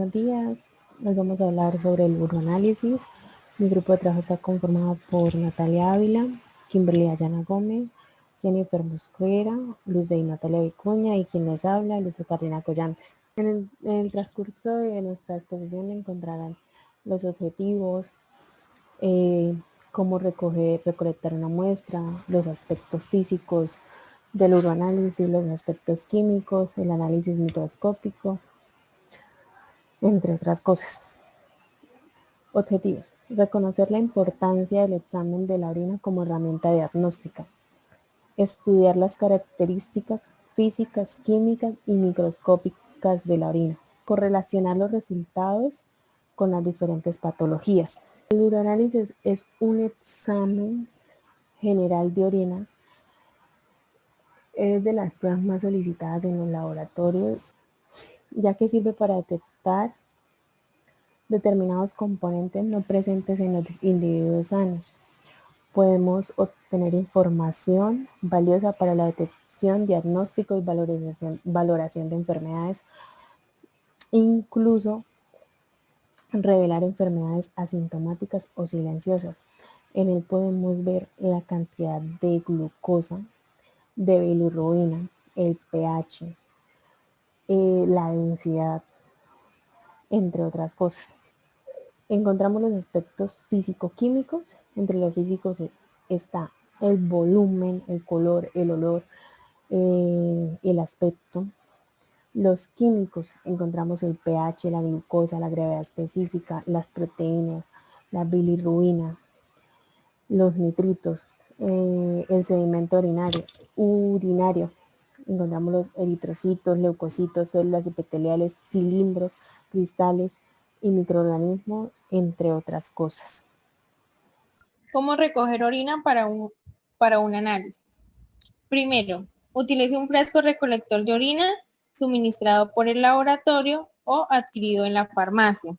buenos días. Hoy vamos a hablar sobre el uroanálisis. Mi grupo de trabajo está conformado por Natalia Ávila, Kimberly Ayana Gómez, Jennifer Mosquera, Luz de Natalia Vicuña y quien les habla, Luz Carolina Collantes. En el transcurso de nuestra exposición encontrarán los objetivos, cómo recolectar una muestra, los aspectos físicos del uroanálisis, los aspectos químicos, el análisis microscópico, entre otras cosas. Objetivos. Reconocer la importancia del examen de la orina como herramienta diagnóstica. Estudiar las características físicas, químicas y microscópicas de la orina. Correlacionar los resultados con las diferentes patologías. El uroanálisis es un examen general de orina. Es de las pruebas más solicitadas en los laboratorios, ya que sirve para detectar determinados componentes no presentes en los individuos sanos. Podemos obtener información valiosa para la detección, diagnóstico y valoración de enfermedades, incluso revelar enfermedades asintomáticas o silenciosas. En él podemos ver la cantidad de glucosa, de bilirrubina, el pH, la densidad, entre otras cosas. Encontramos los aspectos físico-químicos. Entre los físicos está el volumen, el color, el olor, el aspecto. Los químicos, encontramos el pH, la glucosa, la gravedad específica, las proteínas, la bilirrubina, los nitritos, el sedimento urinario. Encontramos los eritrocitos, leucocitos, células epiteliales, cilindros, cristales y microorganismos, entre otras cosas. ¿Cómo recoger orina para un análisis? Primero, utilice un frasco recolector de orina suministrado por el laboratorio o adquirido en la farmacia.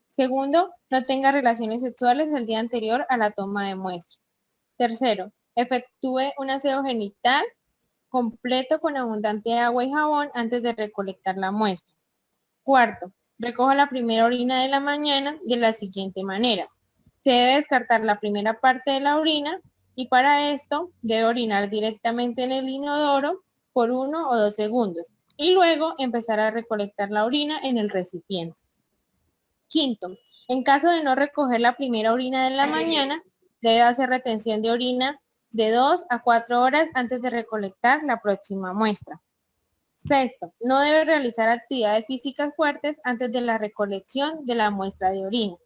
Segundo, no tenga relaciones sexuales el día anterior a la toma de muestra. Tercero, efectúe un aseo genital completo con abundante agua y jabón antes de recolectar la muestra. Cuarto, recoja la primera orina de la mañana de la siguiente manera. Se debe descartar la primera parte de la orina y para esto debe orinar directamente en el inodoro por 1 o 2 segundos y luego empezar a recolectar la orina en el recipiente. Quinto, en caso de no recoger la primera orina de la mañana, debe hacer retención de orina de 2 a 4 horas antes de recolectar la próxima muestra. Sexto, no debe realizar actividades físicas fuertes antes de la recolección de la muestra de orina.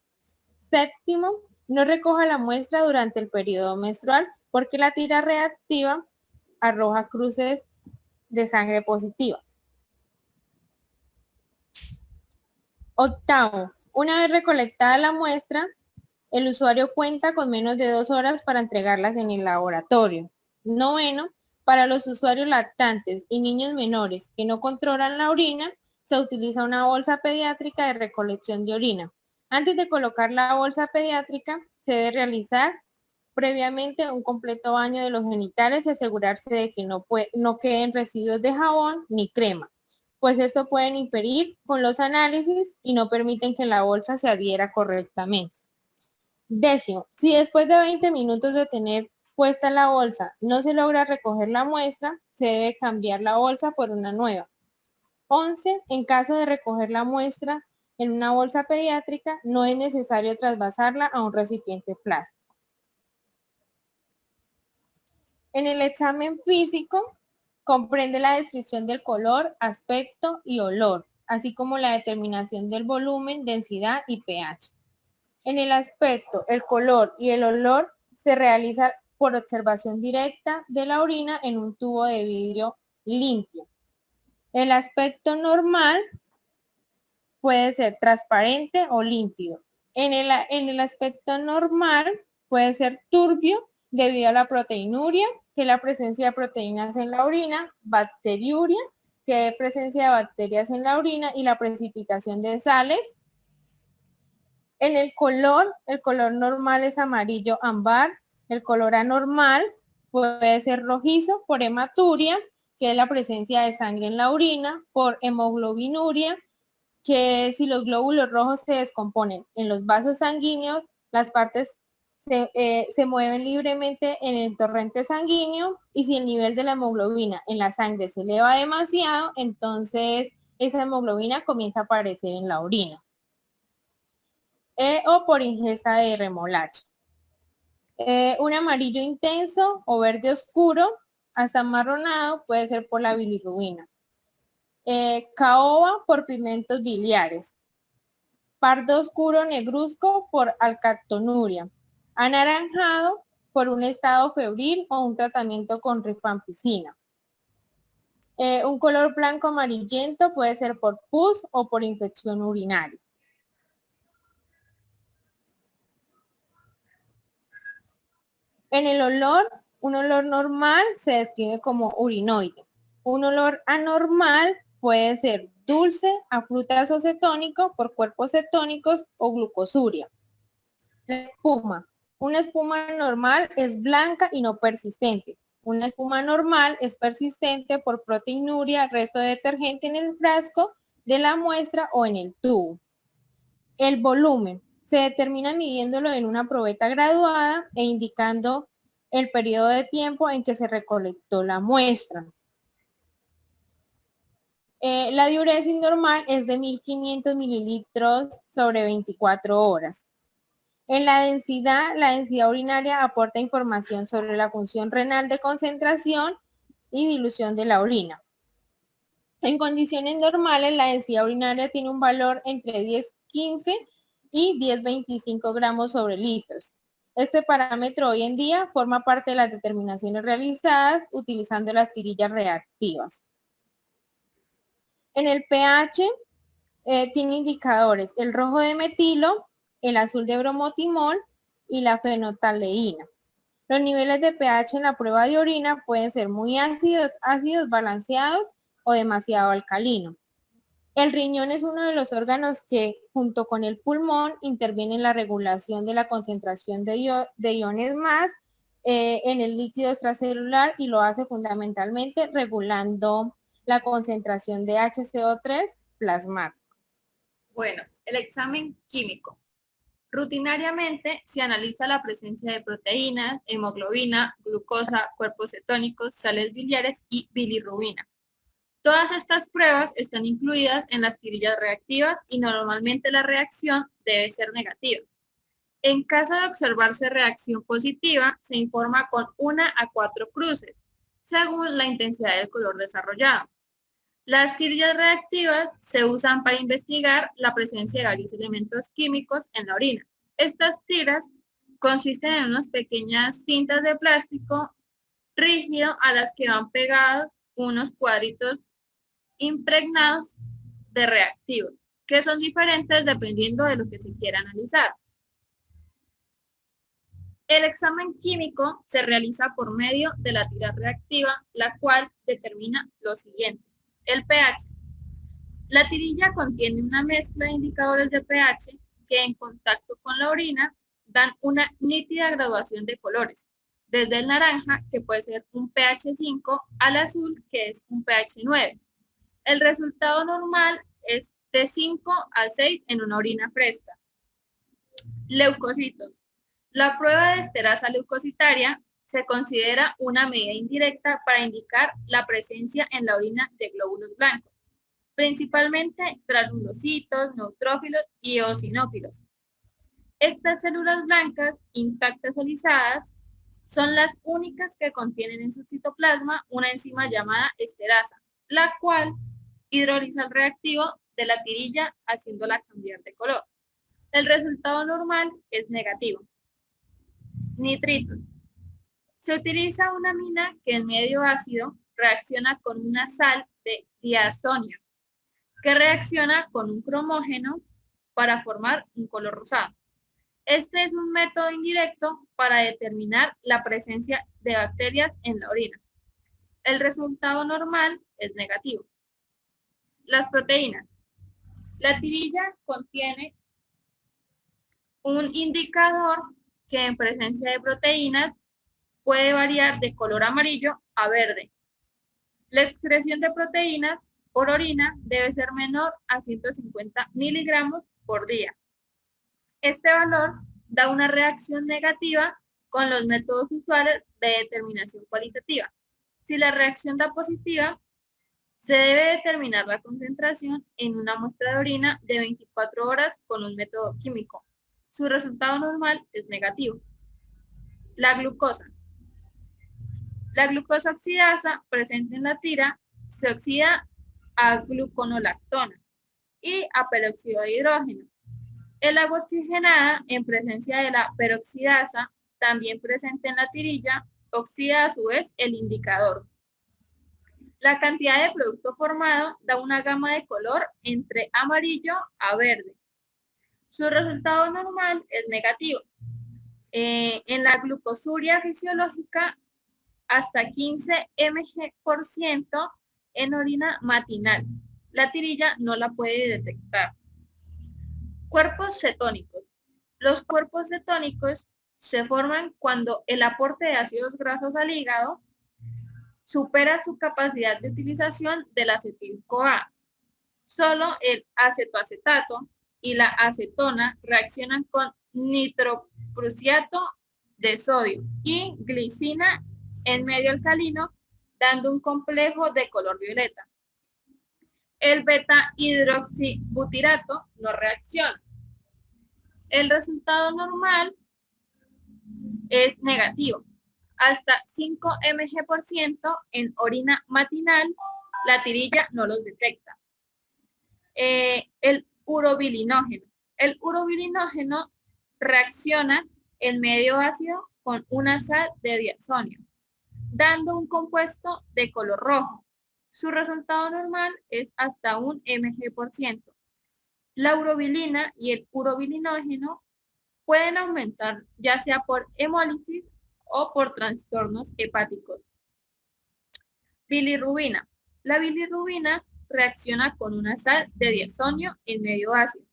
Séptimo, no recoja la muestra durante el periodo menstrual porque la tira reactiva arroja cruces de sangre positiva. Octavo, una vez recolectada la muestra, el usuario cuenta con menos de 2 horas para entregarlas en el laboratorio. Noveno, para los usuarios lactantes y niños menores que no controlan la orina, se utiliza una bolsa pediátrica de recolección de orina. Antes de colocar la bolsa pediátrica, se debe realizar previamente un completo baño de los genitales y asegurarse de que no queden residuos de jabón ni crema, pues esto pueden interferir con los análisis y no permiten que la bolsa se adhiera correctamente. Décimo, si después de 20 minutos de tener puesta la bolsa no se logra recoger la muestra, se debe cambiar la bolsa por una nueva. 11, en caso de recoger la muestra en una bolsa pediátrica, no es necesario trasvasarla a un recipiente plástico. En el examen físico, comprende la descripción del color, aspecto y olor, así como la determinación del volumen, densidad y pH. En el aspecto, el color y el olor se realiza por observación directa de la orina en un tubo de vidrio limpio. El aspecto normal puede ser transparente o límpido. En el aspecto normal puede ser turbio debido a la proteinuria, que es la presencia de proteínas en la orina, bacteriuria, que es presencia de bacterias en la orina y la precipitación de sales. En el color normal es amarillo ámbar, el color anormal puede ser rojizo por hematuria, que es la presencia de sangre en la orina, por hemoglobinuria, que si los glóbulos rojos se descomponen en los vasos sanguíneos, las partes se mueven libremente en el torrente sanguíneo, y si el nivel de la hemoglobina en la sangre se eleva demasiado, entonces esa hemoglobina comienza a aparecer en la orina. O por ingesta de remolacha. Un amarillo intenso o verde oscuro hasta amarronado puede ser por la bilirrubina. Caoba por pigmentos biliares. Pardo oscuro negruzco por alcactonuria. Anaranjado por un estado febril o un tratamiento con rifampicina. Un color blanco amarillento puede ser por pus o por infección urinaria. En el olor, un olor normal se describe como urinoide. Un olor anormal puede ser dulce a frutas o cetónico por cuerpos cetónicos o glucosuria. La espuma. Una espuma normal es blanca y no persistente. Una espuma normal es persistente por proteinuria, resto de detergente en el frasco de la muestra o en el tubo. El volumen se determina midiéndolo en una probeta graduada e indicando el periodo de tiempo en que se recolectó la muestra. La diuresis normal es de 1500 mililitros sobre 24 horas. En la densidad urinaria aporta información sobre la función renal de concentración y dilución de la orina. En condiciones normales, la densidad urinaria tiene un valor entre 10,15 y 10,25 gramos sobre litros. Este parámetro hoy en día forma parte de las determinaciones realizadas utilizando las tirillas reactivas. En el pH tiene indicadores: el rojo de metilo, el azul de bromotimol y la fenotaleína. Los niveles de pH en la prueba de orina pueden ser muy ácidos, balanceados o demasiado alcalino. El riñón es uno de los órganos que, junto con el pulmón, interviene en la regulación de la concentración de iones más en el líquido extracelular, y lo hace fundamentalmente regulando la concentración de HCO3 plasmático. Bueno, el examen químico. Rutinariamente se analiza la presencia de proteínas, hemoglobina, glucosa, cuerpos cetónicos, sales biliares y bilirrubina. Todas estas pruebas están incluidas en las tirillas reactivas y normalmente la reacción debe ser negativa. En caso de observarse reacción positiva, se informa con 1 a 4 cruces, según la intensidad del color desarrollado. Las tirillas reactivas se usan para investigar la presencia de varios elementos químicos en la orina. Estas tiras consisten en unas pequeñas cintas de plástico rígido a las que van pegados unos cuadritos impregnados de reactivos, que son diferentes dependiendo de lo que se quiera analizar. El examen químico se realiza por medio de la tira reactiva, la cual determina lo siguiente: el pH. La tirilla contiene una mezcla de indicadores de pH que, en contacto con la orina, dan una nítida graduación de colores, desde el naranja, que puede ser un pH 5, al azul, que es un pH 9. El resultado normal es de 5 a 6 en una orina fresca. Leucocitos. La prueba de esterasa leucocitaria se considera una medida indirecta para indicar la presencia en la orina de glóbulos blancos, principalmente granulocitos, neutrófilos y eosinófilos. Estas células blancas, intactas o lisadas, son las únicas que contienen en su citoplasma una enzima llamada esterasa, la cual hidroliza el reactivo de la tirilla haciéndola cambiar de color. El resultado normal es negativo. Nitritos. Se utiliza una amina que en medio ácido reacciona con una sal de diazonia, que reacciona con un cromógeno para formar un color rosado. Este es un método indirecto para determinar la presencia de bacterias en la orina. El resultado normal es negativo. Las proteínas. La tirilla contiene un indicador que en presencia de proteínas puede variar de color amarillo a verde. La excreción de proteínas por orina debe ser menor a 150 miligramos por día. Este valor da una reacción negativa con los métodos usuales de determinación cualitativa. Si la reacción da positiva, se debe determinar la concentración en una muestra de orina de 24 horas con un método químico. Su resultado normal es negativo. La glucosa. La glucosa oxidasa presente en la tira se oxida a gluconolactona y a peróxido de hidrógeno. El agua oxigenada en presencia de la peroxidasa, también presente en la tirilla, oxida a su vez el indicador. La cantidad de producto formado da una gama de color entre amarillo a verde. Su resultado normal es negativo. En la glucosuria fisiológica, hasta 15 mg% en orina matinal. La tirilla no la puede detectar. Cuerpos cetónicos. Los cuerpos cetónicos se forman cuando el aporte de ácidos grasos al hígado supera su capacidad de utilización del acetil-CoA. Solo el acetoacetato y la acetona reaccionan con nitroprusiato de sodio y glicina en medio alcalino, dando un complejo de color violeta. El beta-hidroxibutirato no reacciona. El resultado normal es negativo. Hasta 5 mg% en orina matinal, la tirilla no los detecta. El urobilinógeno. El urobilinógeno reacciona en medio ácido con una sal de diazonio, dando un compuesto de color rojo. Su resultado normal es hasta 1 mg%. La urobilina y el urobilinógeno pueden aumentar ya sea por hemólisis o por trastornos hepáticos. Bilirrubina. La bilirrubina reacciona con una sal de diazonio en medio ácido,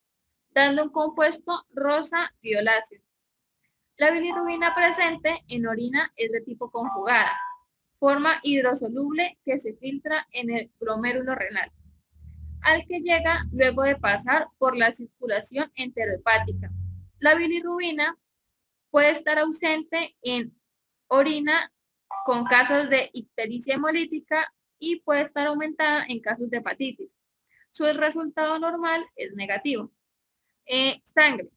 dando un compuesto rosa violáceo. La bilirrubina presente en orina es de tipo conjugada, forma hidrosoluble que se filtra en el glomérulo renal, al que llega luego de pasar por la circulación enterohepática. La bilirrubina puede estar ausente en orina con casos de ictericia hemolítica y puede estar aumentada en casos de hepatitis. Su resultado normal es negativo. Sangre.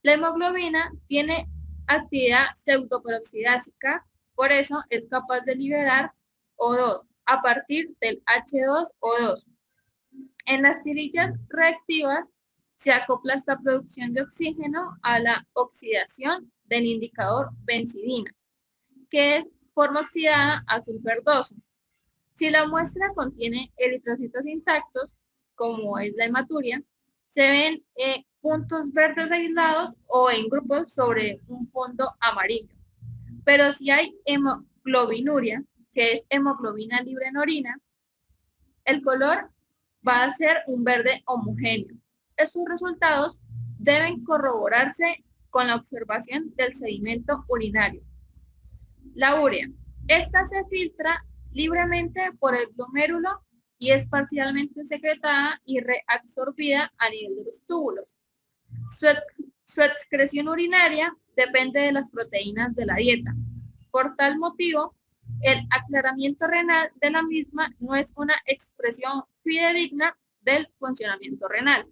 La hemoglobina tiene actividad pseudoperoxidásica, por eso es capaz de liberar O2 a partir del H2O2. En las tirillas reactivas se acopla esta producción de oxígeno a la oxidación del indicador benzidina, que es forma oxidada azul verdoso. Si la muestra contiene eritrocitos intactos, como es la hematuria, se ven puntos verdes aislados o en grupos sobre un fondo amarillo. Pero si hay hemoglobinuria, que es hemoglobina libre en orina, el color va a ser un verde homogéneo. Estos resultados deben corroborarse con la observación del sedimento urinario. La urea. Esta se filtra libremente por el glomérulo y es parcialmente secretada y reabsorbida a nivel de los túbulos. Su excreción urinaria depende de las proteínas de la dieta. Por tal motivo, el aclaramiento renal de la misma no es una expresión fidedigna del funcionamiento renal.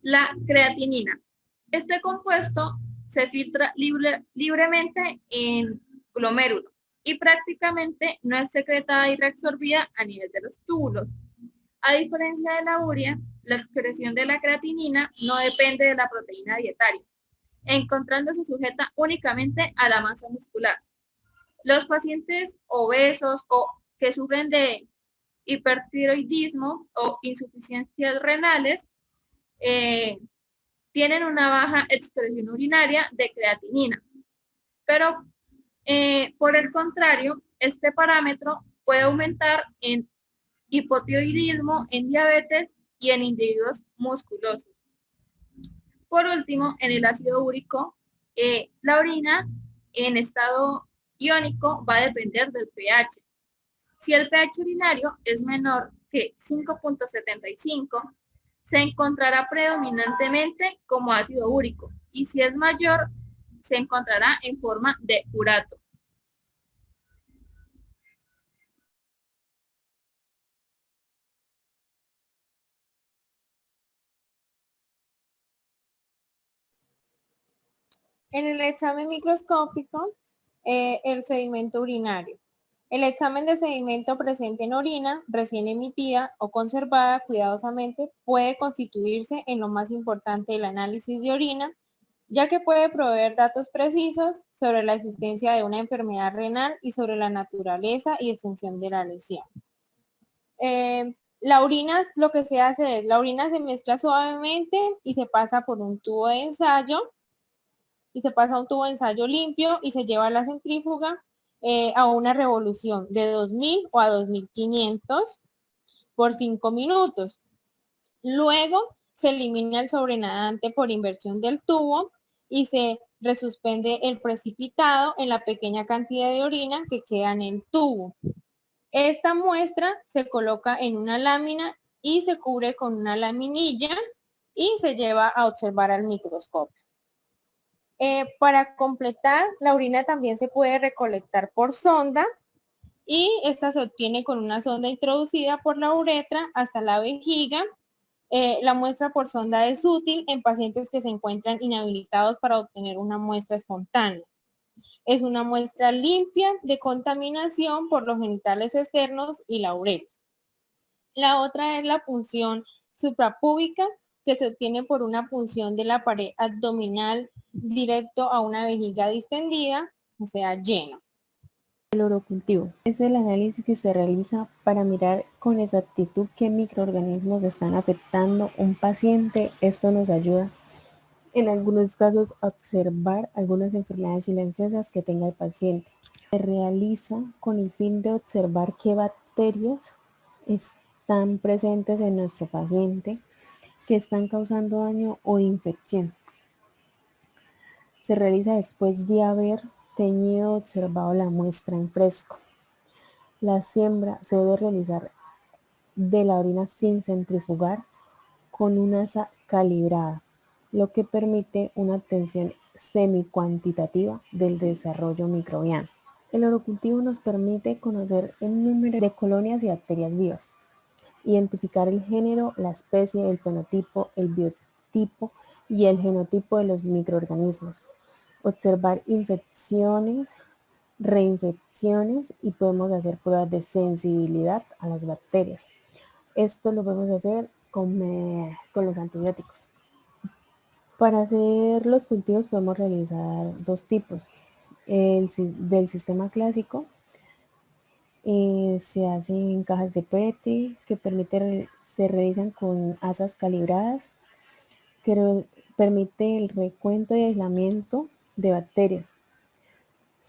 La creatinina. Este compuesto se filtra libremente en glomérulo y prácticamente no es secretada y reabsorbida a nivel de los túbulos. A diferencia de la urea, la excreción de la creatinina no depende de la proteína dietaria, encontrándose sujeta únicamente a la masa muscular. Los pacientes obesos o que sufren de hipertiroidismo o insuficiencias renales tienen una baja excreción urinaria de creatinina. Pero por el contrario, este parámetro puede aumentar en hipotiroidismo, en diabetes y en individuos musculosos. Por último, en el ácido úrico, la orina en estado iónico va a depender del pH. Si el pH urinario es menor que 5.75, se encontrará predominantemente como ácido úrico y si es mayor, se encontrará en forma de urato. En el examen microscópico, el sedimento urinario. El examen de sedimento presente en orina, recién emitida o conservada cuidadosamente, puede constituirse en lo más importante del análisis de orina, ya que puede proveer datos precisos sobre la existencia de una enfermedad renal y sobre la naturaleza y extensión de la lesión. La orina, lo que se hace es, la orina se mezcla suavemente y se pasa por un tubo de ensayo, limpio y se lleva a la centrífuga a una revolución de 2000 o a 2500 por 5 minutos. Luego se elimina el sobrenadante por inversión del tubo y se resuspende el precipitado en la pequeña cantidad de orina que queda en el tubo. Esta muestra se coloca en una lámina y se cubre con una laminilla y se lleva a observar al microscopio. Para completar, la orina también se puede recolectar por sonda y esta se obtiene con una sonda introducida por la uretra hasta la vejiga. La muestra por sonda es útil en pacientes que se encuentran inhabilitados para obtener una muestra espontánea. Es una muestra limpia de contaminación por los genitales externos y la uretra. La otra es la punción suprapúbica, que se obtiene por una punción de la pared abdominal directo a una vejiga distendida, o sea, lleno. El orocultivo es el análisis que se realiza para mirar con exactitud qué microorganismos están afectando un paciente. Esto nos ayuda en algunos casos a observar algunas enfermedades silenciosas que tenga el paciente. Se realiza con el fin de observar qué bacterias están presentes en nuestro paciente que están causando daño o infección. Se realiza después de haber teñido o observado la muestra en fresco. La siembra se debe realizar de la orina sin centrifugar con una asa calibrada, lo que permite una obtención semi-cuantitativa del desarrollo microbiano. El orocultivo nos permite conocer el número de colonias y bacterias vivas, identificar el género, la especie, el fenotipo, el biotipo y el genotipo de los microorganismos, observar infecciones, reinfecciones y podemos hacer pruebas de sensibilidad a las bacterias. Esto lo podemos hacer con los antibióticos. Para hacer los cultivos podemos realizar dos tipos. Del sistema clásico se hace en cajas de PET que se realizan con asas calibradas que permite el recuento y aislamiento de bacterias.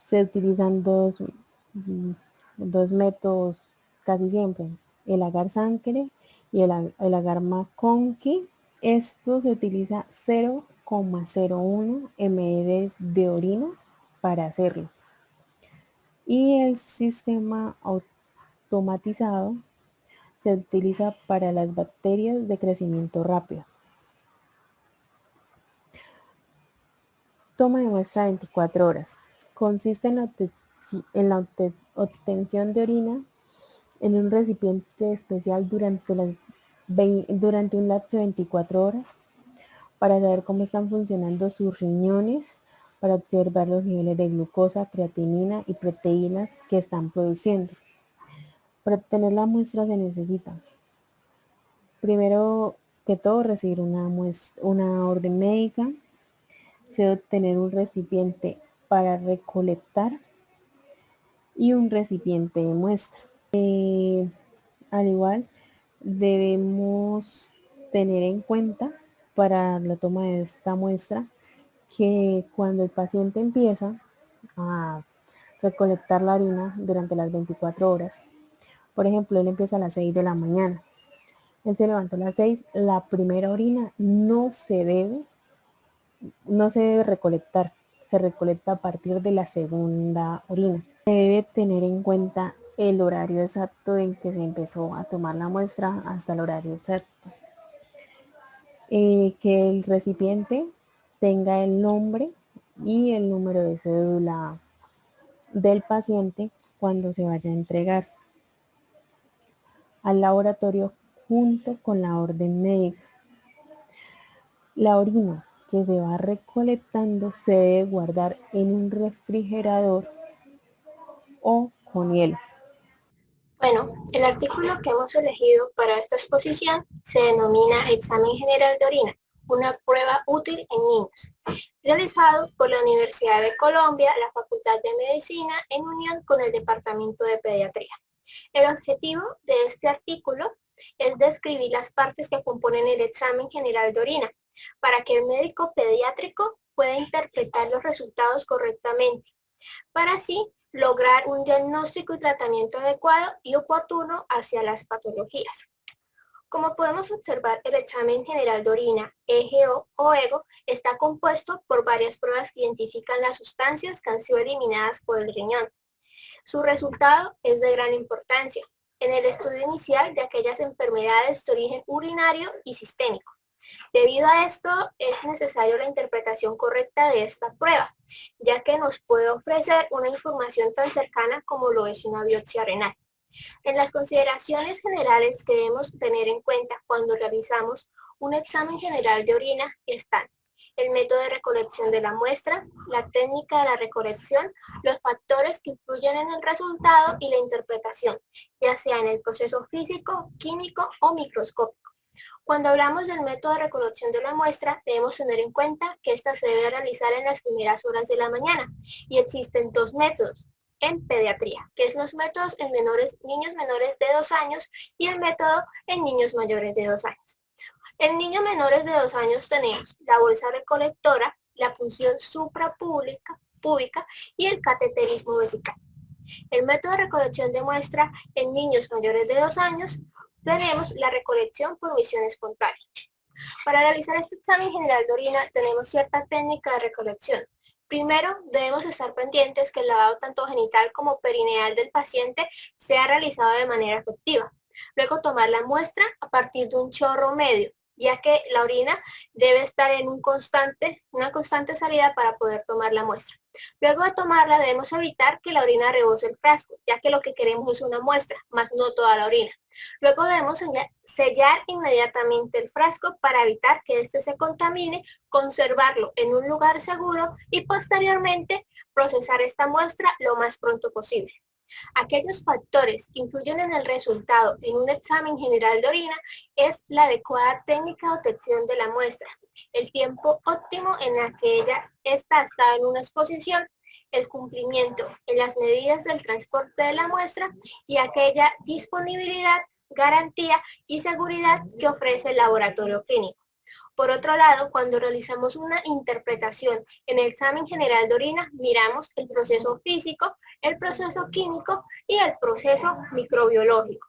Se utilizan dos métodos casi siempre, el agar-sangre y el agar-McConkey. Esto se utiliza 0,01 ml de orina para hacerlo. Y el sistema automatizado se utiliza para las bacterias de crecimiento rápido. Toma de muestra 24 horas. Consiste en la obtención de orina en un recipiente especial durante un lapso de 24 horas para saber cómo están funcionando sus riñones, para observar los niveles de glucosa, creatinina y proteínas que están produciendo. Para obtener la muestra se necesita, primero que todo, recibir una orden médica. Se debe obtener un recipiente para recolectar y un recipiente de muestra. Al igual, debemos tener en cuenta para la toma de esta muestra que cuando el paciente empieza a recolectar la orina durante las 24 horas, por ejemplo, él empieza a las 6 de la mañana, él se levantó a las 6, la primera orina no se debe recolectar, se recolecta a partir de la segunda orina. Se debe tener en cuenta el horario exacto en que se empezó a tomar la muestra hasta el horario exacto. Que el recipiente tenga el nombre y el número de cédula del paciente cuando se vaya a entregar al laboratorio junto con la orden médica. La orina que se va recolectando se debe guardar en un refrigerador o con hielo. Bueno, el artículo que hemos elegido para esta exposición se denomina Examen General de Orina, una prueba útil en niños, realizado por la Universidad de Colombia, la Facultad de Medicina, en unión con el Departamento de Pediatría. El objetivo de este artículo es describir las partes que componen el examen general de orina, para que el médico pediátrico pueda interpretar los resultados correctamente, para así lograr un diagnóstico y tratamiento adecuado y oportuno hacia las patologías. Como podemos observar, el examen general de orina, EGO o EGO, está compuesto por varias pruebas que identifican las sustancias que han sido eliminadas por el riñón. Su resultado es de gran importancia en el estudio inicial de aquellas enfermedades de origen urinario y sistémico. Debido a esto, es necesario la interpretación correcta de esta prueba, ya que nos puede ofrecer una información tan cercana como lo es una biopsia renal. En las consideraciones generales que debemos tener en cuenta cuando realizamos un examen general de orina están el método de recolección de la muestra, la técnica de la recolección, los factores que influyen en el resultado y la interpretación, ya sea en el proceso físico, químico o microscópico. Cuando hablamos del método de recolección de la muestra, debemos tener en cuenta que esta se debe realizar en las primeras horas de la mañana y existen dos métodos en pediatría, que es los métodos en niños menores de 2 años y el método en niños mayores de 2 años. En niños menores de 2 años tenemos la bolsa recolectora, la punción suprapúbica y el cateterismo vesical. El método de recolección de muestra en niños mayores de 2 años tenemos la recolección por misión espontánea. Para realizar este examen general de orina tenemos cierta técnica de recolección. Primero, debemos estar pendientes que el lavado tanto genital como perineal del paciente sea realizado de manera efectiva. Luego, tomar la muestra a partir de un chorro medio, ya que la orina debe estar en una constante salida para poder tomar la muestra. Luego de tomarla debemos evitar que la orina rebose el frasco, ya que lo que queremos es una muestra, más no toda la orina. Luego debemos sellar inmediatamente el frasco para evitar que éste se contamine, conservarlo en un lugar seguro y posteriormente procesar esta muestra lo más pronto posible. Aquellos factores que influyen en el resultado en un examen general de orina es la adecuada técnica de obtención de la muestra, el tiempo óptimo en la que esta está en una exposición, el cumplimiento en las medidas del transporte de la muestra y aquella disponibilidad, garantía y seguridad que ofrece el laboratorio clínico. Por otro lado, cuando realizamos una interpretación en el examen general de orina, miramos el proceso físico, el proceso químico y el proceso microbiológico.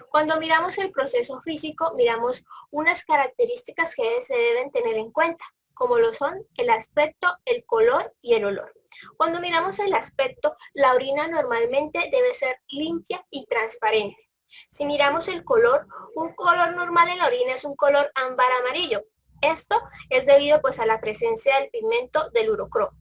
Cuando miramos el proceso físico, miramos unas características que se deben tener en cuenta, como lo son el aspecto, el color y el olor. Cuando miramos el aspecto, la orina normalmente debe ser limpia y transparente. Si miramos el color, un color normal en la orina es un color ámbar amarillo. Esto es debido pues a la presencia del pigmento del urocromo.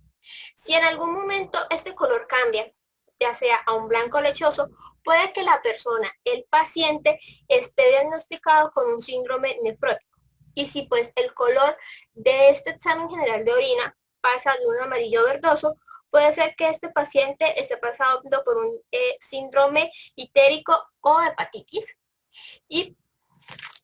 Si en algún momento este color cambia, ya sea a un blanco lechoso, puede que la persona, el paciente, esté diagnosticado con un síndrome nefrótico. Y si pues el color de este examen general de orina pasa de un amarillo verdoso, puede ser que este paciente esté pasando por un síndrome itérico o hepatitis. Y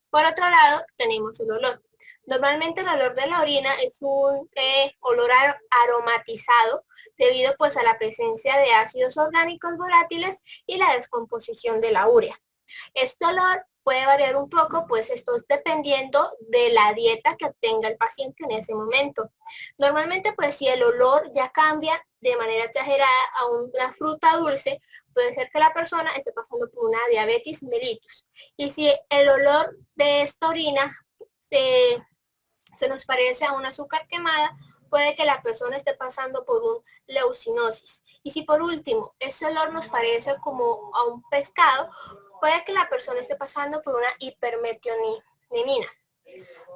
por otro lado tenemos el olor. Normalmente el olor de la orina es un olor aromatizado debido pues a la presencia de ácidos orgánicos volátiles y la descomposición de la urea. Este olor puede variar un poco, pues esto es dependiendo de la dieta que obtenga el paciente en ese momento. Normalmente pues si el olor ya cambia de manera exagerada a una fruta dulce, puede ser que la persona esté pasando por una diabetes mellitus. Y si el olor de esta orina se nos parece a un azúcar quemada, puede que la persona esté pasando por un leucinosis. Y si por último ese olor nos parece como a un pescado, puede que la persona esté pasando por una hipermetionemia.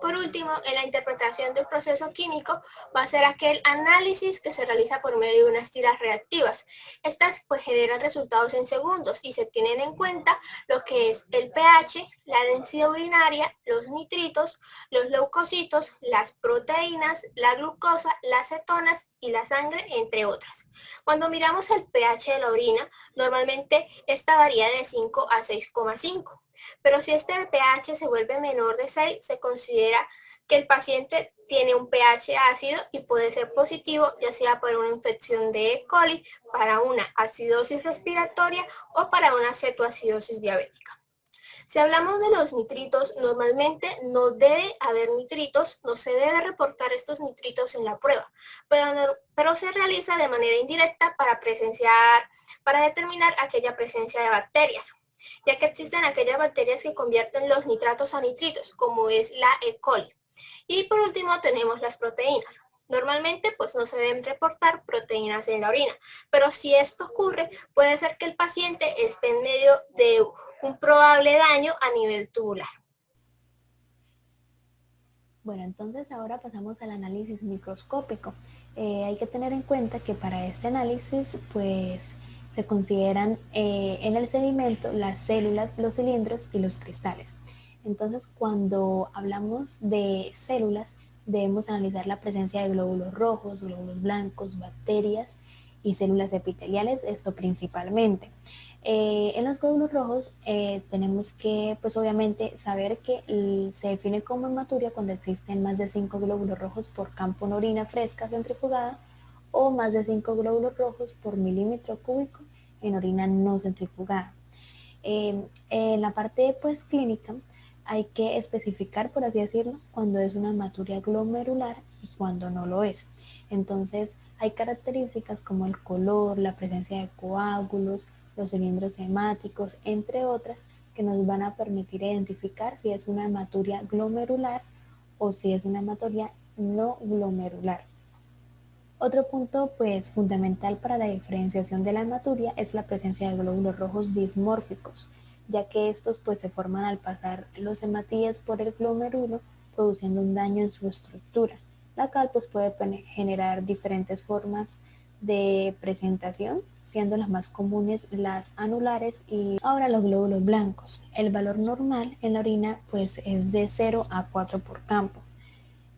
Por último, en la interpretación del proceso químico va a ser aquel análisis que se realiza por medio de unas tiras reactivas. Estas pues generan resultados en segundos y se tienen en cuenta lo que es el pH, la densidad urinaria, los nitritos, los leucocitos, las proteínas, la glucosa, las cetonas y la sangre, entre otras. Cuando miramos el pH de la orina, normalmente esta varía de 5 a 6,5. Pero si este pH se vuelve menor de 6, se considera que el paciente tiene un pH ácido y puede ser positivo, ya sea para una infección de E. coli, para una acidosis respiratoria o para una cetoacidosis diabética. Si hablamos de los nitritos, normalmente no debe haber nitritos, no se debe reportar estos nitritos en la prueba, pero se realiza de manera indirecta para determinar aquella presencia de bacterias, ya que existen aquellas bacterias que convierten los nitratos a nitritos, como es la E. coli. Y por último tenemos las proteínas. Normalmente pues no se deben reportar proteínas en la orina, pero si esto ocurre, puede ser que el paciente esté en medio de un probable daño a nivel tubular. Bueno, entonces ahora pasamos al análisis microscópico. Hay que tener en cuenta que para este análisis pues se consideran en el sedimento las células, los cilindros y los cristales. Entonces, cuando hablamos de células, debemos analizar la presencia de glóbulos rojos, glóbulos blancos, bacterias y células epiteliales, esto principalmente. En los glóbulos rojos tenemos que, pues obviamente, saber que se define como hematuria cuando existen más de 5 glóbulos rojos por campo en orina fresca centrifugada o más de 5 glóbulos rojos por milímetro cúbico en orina no centrifugada. En la parte pues clínica hay que especificar, por así decirlo, cuando es una hematuria glomerular y cuando no lo es. Entonces hay características como el color, la presencia de coágulos, los cilindros hemáticos, entre otras, que nos van a permitir identificar si es una hematuria glomerular o si es una hematuria no glomerular. Otro punto pues fundamental para la diferenciación de la hematuria es la presencia de glóbulos rojos dismórficos, ya que estos pues se forman al pasar los hematíes por el glomérulo, produciendo un daño en su estructura, la cual pues puede generar diferentes formas de presentación, siendo las más comunes las anulares y ahora los glóbulos blancos. El valor normal en la orina pues es de 0 a 4 por campo.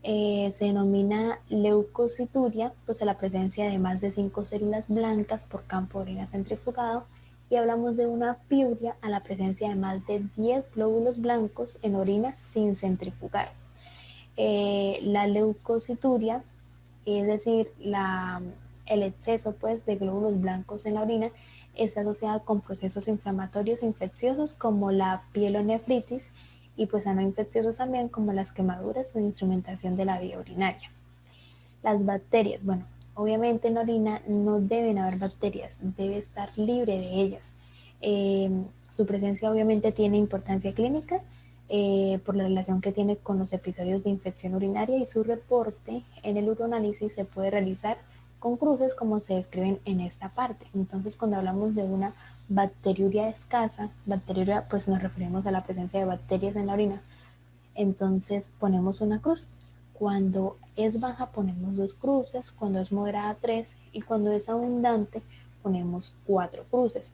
Se denomina leucocituria, pues a la presencia de más de 5 células blancas por campo de orina centrifugado, y hablamos de una piuria a la presencia de más de 10 glóbulos blancos en orina sin centrifugar. La leucocituria, es decir, el exceso pues, de glóbulos blancos en la orina, está asociada con procesos inflamatorios infecciosos como la pielonefritis y pues a no infecciosos también como las quemaduras o instrumentación de la vía urinaria. Las bacterias, bueno, obviamente en la orina no deben haber bacterias, debe estar libre de ellas. Su presencia obviamente tiene importancia clínica por la relación que tiene con los episodios de infección urinaria, y su reporte en el uroanálisis se puede realizar con cruces como se describen en esta parte. Entonces, cuando hablamos de una bacteriuria escasa, bacteriuria pues nos referimos a la presencia de bacterias en la orina, entonces ponemos una cruz. Cuando es baja ponemos 2 cruces, cuando es moderada 3 y cuando es abundante ponemos 4 cruces.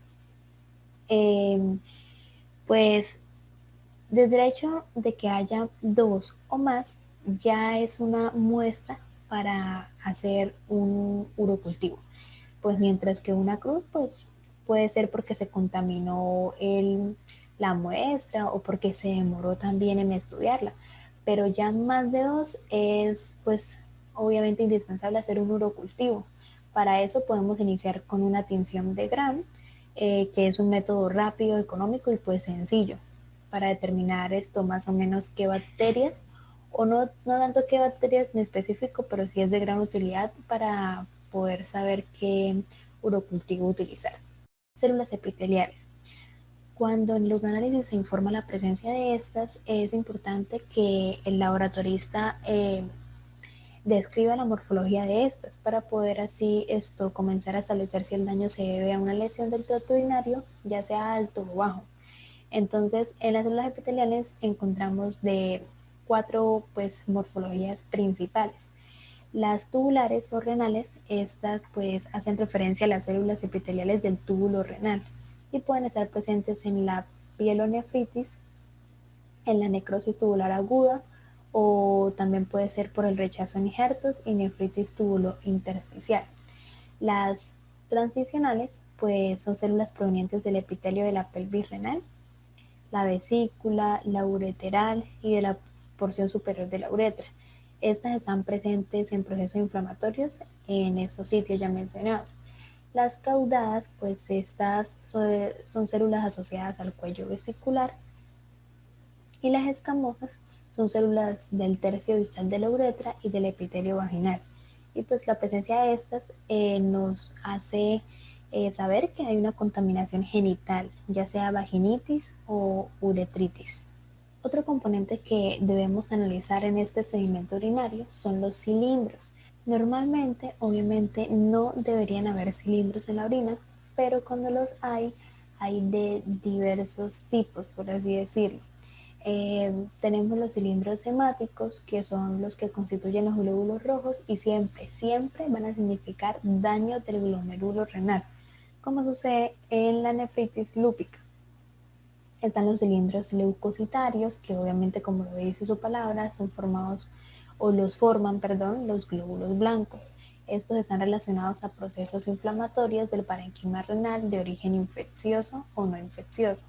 Pues desde el hecho de que haya 2 o más ya es una muestra para hacer un urocultivo. Pues mientras que una cruz pues puede ser porque se contaminó la muestra o porque se demoró también en estudiarla, pero ya más de 2 es pues obviamente indispensable hacer un urocultivo. Para eso podemos iniciar con una tinción de Gram, que es un método rápido, económico y pues sencillo para determinar esto más o menos qué bacterias, o no tanto qué bacterias en específico, pero sí es de gran utilidad para poder saber qué urocultivo utilizar. Células epiteliales. Cuando en el uroanálisis se informa la presencia de estas, es importante que el laboratorista describa la morfología de estas para poder así comenzar a establecer si el daño se debe a una lesión del tracto urinario, ya sea alto o bajo. Entonces, en las células epiteliales encontramos de 4 pues, morfologías principales. Las tubulares o renales, estas pues hacen referencia a las células epiteliales del túbulo renal y pueden estar presentes en la pielonefritis, en la necrosis tubular aguda, o también puede ser por el rechazo en injertos y nefritis tubulo-intersticial. Las transicionales pues son células provenientes del epitelio de la pelvis renal, la vesícula, la ureteral y de la porción superior de la uretra. Estas están presentes en procesos inflamatorios en estos sitios ya mencionados. Las caudadas, pues estas son células asociadas al cuello vesicular, y las escamosas son células del tercio distal de la uretra y del epitelio vaginal. Y pues la presencia de estas nos hace saber que hay una contaminación genital, ya sea vaginitis o uretritis. Otro componente que debemos analizar en este sedimento urinario son los cilindros. Normalmente, obviamente, no deberían haber cilindros en la orina, pero cuando los hay de diversos tipos, por así decirlo. Tenemos los cilindros hemáticos, que son los que constituyen los glóbulos rojos y siempre van a significar daño del glomérulo renal, como sucede en la nefritis lúpica. Están los cilindros leucocitarios, que obviamente, como lo dice su palabra, son formados o los forman, los glóbulos blancos. Estos están relacionados a procesos inflamatorios del parenquima renal de origen infeccioso o no infeccioso.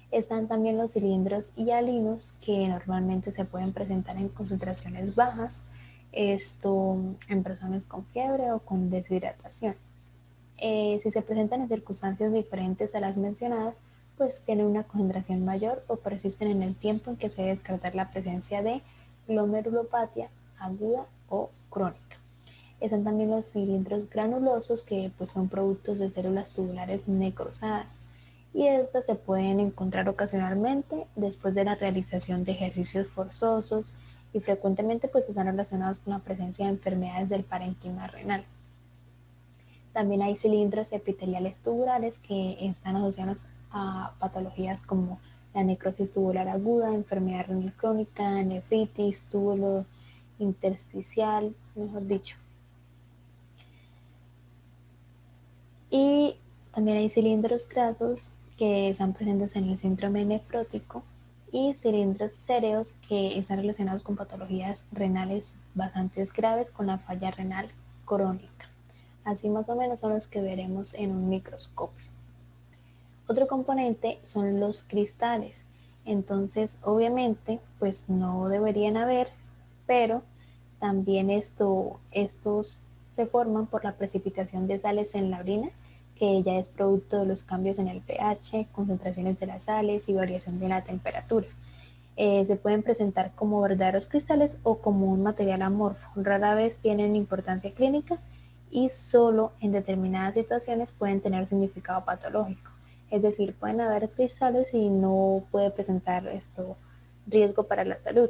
Están también los cilindros hialinos, que normalmente se pueden presentar en concentraciones bajas, en personas con fiebre o con deshidratación. Si se presentan en circunstancias diferentes a las mencionadas, pues tienen una concentración mayor o persisten en el tiempo en que se debe descartar la presencia de glomerulopatia aguda o crónica. Están también los cilindros granulosos, que pues son productos de células tubulares necrosadas, y estas se pueden encontrar ocasionalmente después de la realización de ejercicios forzosos y frecuentemente pues están relacionados con la presencia de enfermedades del parenquima renal. También hay cilindros epiteliales tubulares, que están asociados a patologías como la necrosis tubular aguda, enfermedad renal crónica, nefritis, túbulo intersticial, mejor dicho. Y también hay cilindros grasos, que están presentes en el síndrome nefrótico, y cilindros séreos, que están relacionados con patologías renales bastante graves con la falla renal crónica. Así más o menos son los que veremos en un microscopio. Otro componente son los cristales. Entonces, obviamente, pues no deberían haber, pero también estos se forman por la precipitación de sales en la orina, que ya es producto de los cambios en el pH, concentraciones de las sales y variación de la temperatura. Se pueden presentar como verdaderos cristales o como un material amorfo. Rara vez tienen importancia clínica y solo en determinadas situaciones pueden tener significado patológico. Es decir, pueden haber cristales y no puede presentar riesgo para la salud.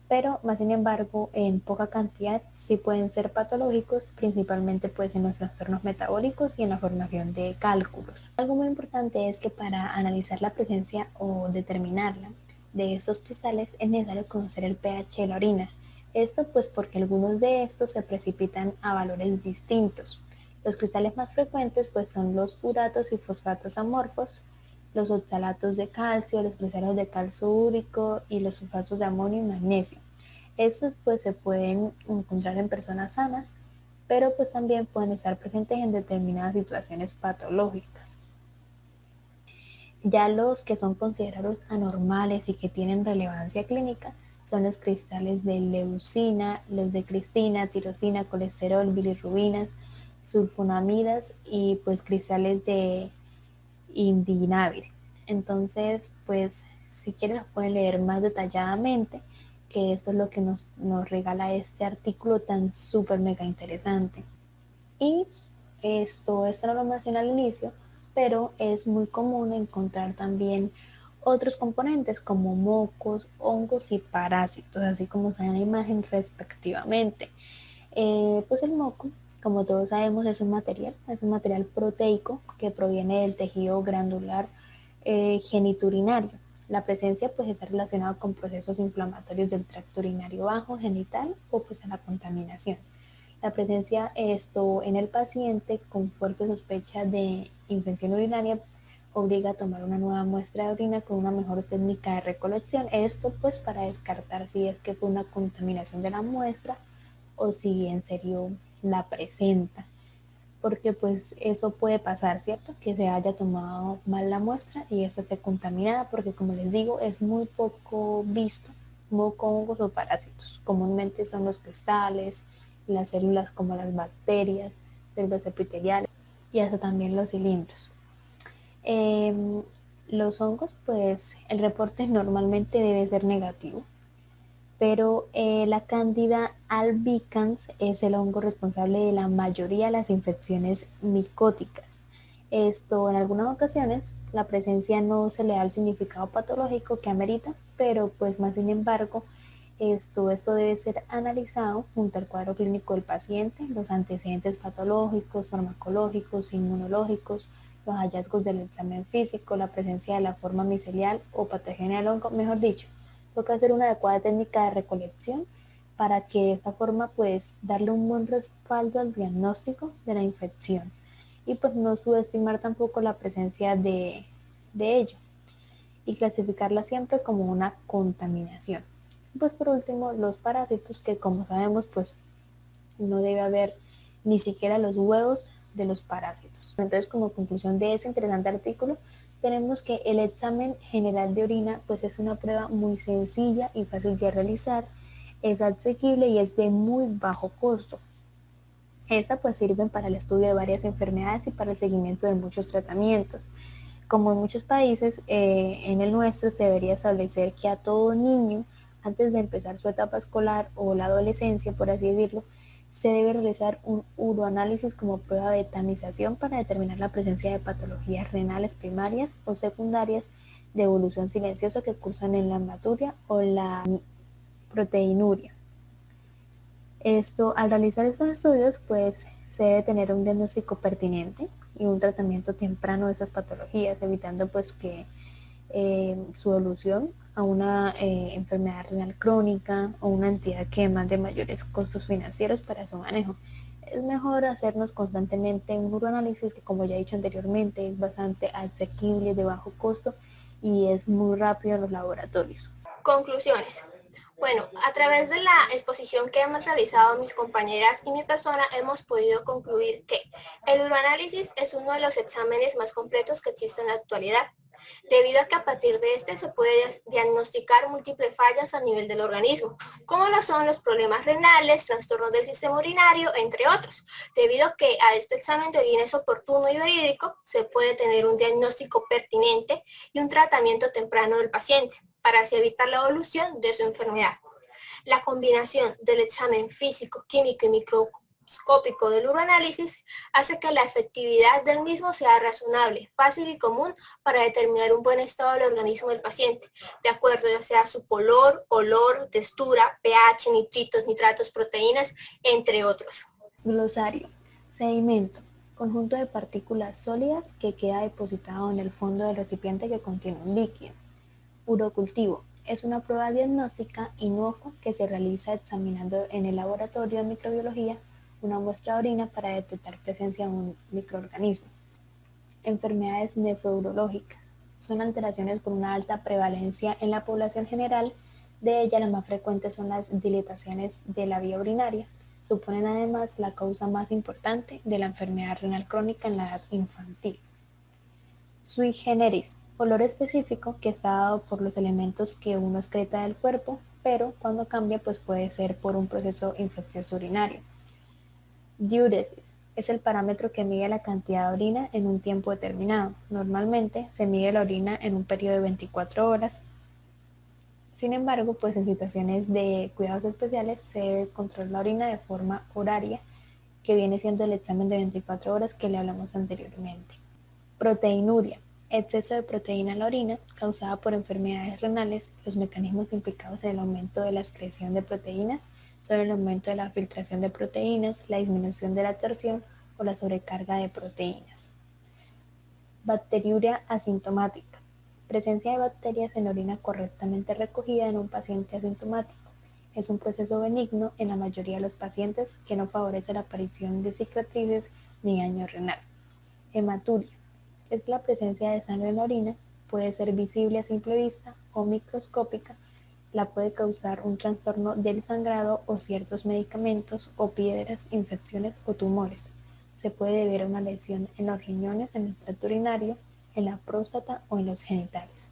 Pero, más sin embargo, en poca cantidad sí pueden ser patológicos, principalmente pues en los trastornos metabólicos y en la formación de cálculos. Algo muy importante es que para analizar la presencia o determinarla de estos cristales es necesario conocer el pH de la orina. Esto pues porque algunos de estos se precipitan a valores distintos. Los cristales más frecuentes pues son los uratos y fosfatos amorfos, los oxalatos de calcio, los cristales de calcio úrico y los sulfatos de amonio y magnesio. Estos pues se pueden encontrar en personas sanas, pero pues también pueden estar presentes en determinadas situaciones patológicas. Ya los que son considerados anormales y que tienen relevancia clínica son los cristales de leucina, los de cristina, tirosina, colesterol, bilirrubinas, sulfonamidas y pues cristales de indinable. Entonces, pues si quieren los pueden leer más detalladamente, que esto es lo que nos regala este artículo tan súper mega interesante. Y esto no lo mencioné al inicio, pero es muy común encontrar también otros componentes como mocos, hongos y parásitos, así como se ve en la imagen respectivamente. Pues el moco, como todos sabemos, es un material proteico que proviene del tejido granular geniturinario. La presencia pues está relacionada con procesos inflamatorios del tracto urinario bajo, genital o pues a la contaminación. La presencia en el paciente con fuerte sospecha de infección urinaria obliga a tomar una nueva muestra de orina con una mejor técnica de recolección. Esto pues para descartar si es que fue una contaminación de la muestra o si en serio la presenta, porque pues eso puede pasar, ¿cierto? Que se haya tomado mal la muestra y esta esté contaminada, porque como les digo, es muy poco visto moco, hongos o parásitos. Comúnmente son los cristales, las células como las bacterias, células epiteliales y hasta también los cilindros. Los hongos, pues el reporte normalmente debe ser negativo, pero la Candida albicans es el hongo responsable de la mayoría de las infecciones micóticas. Esto en algunas ocasiones la presencia no se le da el significado patológico que amerita, pero pues más sin embargo esto debe ser analizado junto al cuadro clínico del paciente, los antecedentes patológicos, farmacológicos, inmunológicos, los hallazgos del examen físico, la presencia de la forma micelial o patogenia del hongo, mejor dicho. Toca hacer una adecuada técnica de recolección para que de esta forma pues darle un buen respaldo al diagnóstico de la infección y pues no subestimar tampoco la presencia de ello y clasificarla siempre como una contaminación. Pues por último, los parásitos, que como sabemos pues no debe haber ni siquiera los huevos de los parásitos. Entonces, como conclusión de ese interesante artículo, tenemos que el examen general de orina pues es una prueba muy sencilla y fácil de realizar, es asequible y es de muy bajo costo. Esta pues sirve para el estudio de varias enfermedades y para el seguimiento de muchos tratamientos. Como en muchos países, en el nuestro se debería establecer que a todo niño, antes de empezar su etapa escolar o la adolescencia, por así decirlo, se debe realizar un uroanálisis como prueba de tamización para determinar la presencia de patologías renales primarias o secundarias de evolución silenciosa que cursan en la hematuria o la proteinuria. Al realizar estos estudios, pues se debe tener un diagnóstico pertinente y un tratamiento temprano de esas patologías, evitando pues que su evolución a una enfermedad renal crónica o una entidad que demande mayores costos financieros para su manejo. Es mejor hacernos constantemente un uroanálisis que, como ya he dicho anteriormente, es bastante asequible, de bajo costo y es muy rápido en los laboratorios. Conclusiones. Bueno, a través de la exposición que hemos realizado mis compañeras y mi persona, hemos podido concluir que el uroanálisis es uno de los exámenes más completos que existen en la actualidad, debido a que a partir de este se puede diagnosticar múltiples fallas a nivel del organismo, como lo son los problemas renales, trastornos del sistema urinario, entre otros. Debido a que a este examen de orina es oportuno y verídico, se puede tener un diagnóstico pertinente y un tratamiento temprano del paciente, para así evitar la evolución de su enfermedad. La combinación del examen físico, químico y microscópico del uroanálisis hace que la efectividad del mismo sea razonable, fácil y común para determinar un buen estado del organismo del paciente, de acuerdo ya sea a su color, olor, textura, pH, nitritos, nitratos, proteínas, entre otros. Glosario. Sedimento. Conjunto de partículas sólidas que queda depositado en el fondo del recipiente que contiene un líquido. Urocultivo. Es una prueba diagnóstica inocua que se realiza examinando en el laboratorio de microbiología una muestra de orina para detectar presencia de un microorganismo. Enfermedades nefrológicas. Son alteraciones con una alta prevalencia en la población general. De ellas, las más frecuentes son las dilataciones de la vía urinaria. Suponen además la causa más importante de la enfermedad renal crónica en la edad infantil. Sui generis. Olor específico que está dado por los elementos que uno excreta del cuerpo, pero cuando cambia pues puede ser por un proceso infeccioso urinario. Diuresis es el parámetro que mide la cantidad de orina en un tiempo determinado. Normalmente se mide la orina en un periodo de 24 horas. Sin embargo, pues en situaciones de cuidados especiales se debe controlar la orina de forma horaria, que viene siendo el examen de 24 horas que le hablamos anteriormente. Proteinuria. exceso de proteína en la orina causada por enfermedades renales. Los mecanismos implicados en el aumento de la excreción de proteínas son el aumento de la filtración de proteínas, la disminución de la absorción o la sobrecarga de proteínas. Bacteriuria asintomática. Presencia de bacterias en la orina correctamente recogida en un paciente asintomático. Es un proceso benigno en la mayoría de los pacientes que no favorece la aparición de cicatrices ni daño renal. Hematuria. Es la presencia de sangre en la orina, puede ser visible a simple vista o microscópica, la puede causar un trastorno del sangrado o ciertos medicamentos o piedras, infecciones o tumores. Se puede deber a una lesión en los riñones, en el tracto urinario, en la próstata o en los genitales.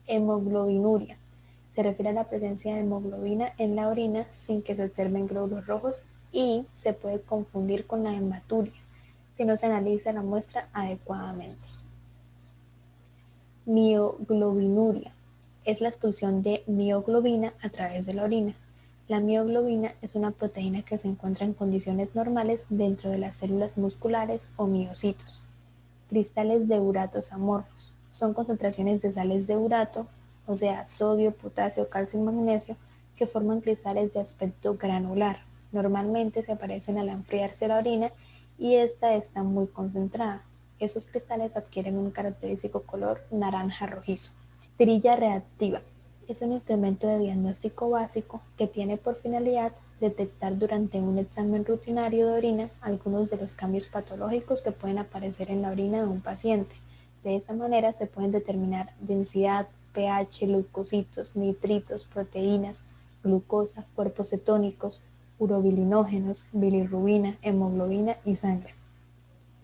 Hemoglobinuria. Se refiere a la presencia de hemoglobina en la orina sin que se observen glóbulos rojos y se puede confundir con la hematuria si no se analiza la muestra adecuadamente. Mioglobinuria. Es la expulsión de mioglobina a través de la orina. La mioglobina es una proteína que se encuentra en condiciones normales dentro de las células musculares o miocitos. Cristales de uratos amorfos. Son concentraciones de sales de urato, o sea, sodio, potasio, calcio y magnesio, que forman cristales de aspecto granular. Normalmente se aparecen al enfriarse la orina y esta está muy concentrada. Esos cristales adquieren un característico color naranja rojizo. Trilla reactiva. Es un instrumento de diagnóstico básico que tiene por finalidad detectar durante un examen rutinario de orina algunos de los cambios patológicos que pueden aparecer en la orina de un paciente. De esta manera se pueden determinar densidad, pH, leucocitos, nitritos, proteínas, glucosa, cuerpos cetónicos, urobilinógenos, bilirrubina, hemoglobina y sangre.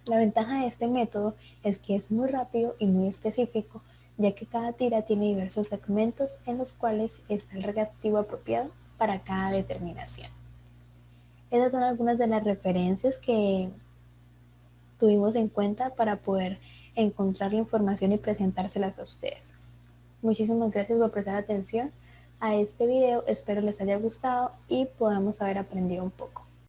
La ventaja de este método es que es muy rápido y muy específico, ya que cada tira tiene diversos segmentos en los cuales está el reactivo apropiado para cada determinación. Esas son algunas de las referencias que tuvimos en cuenta para poder encontrar la información y presentárselas a ustedes. Muchísimas gracias por prestar atención a este video, espero les haya gustado y podamos haber aprendido un poco.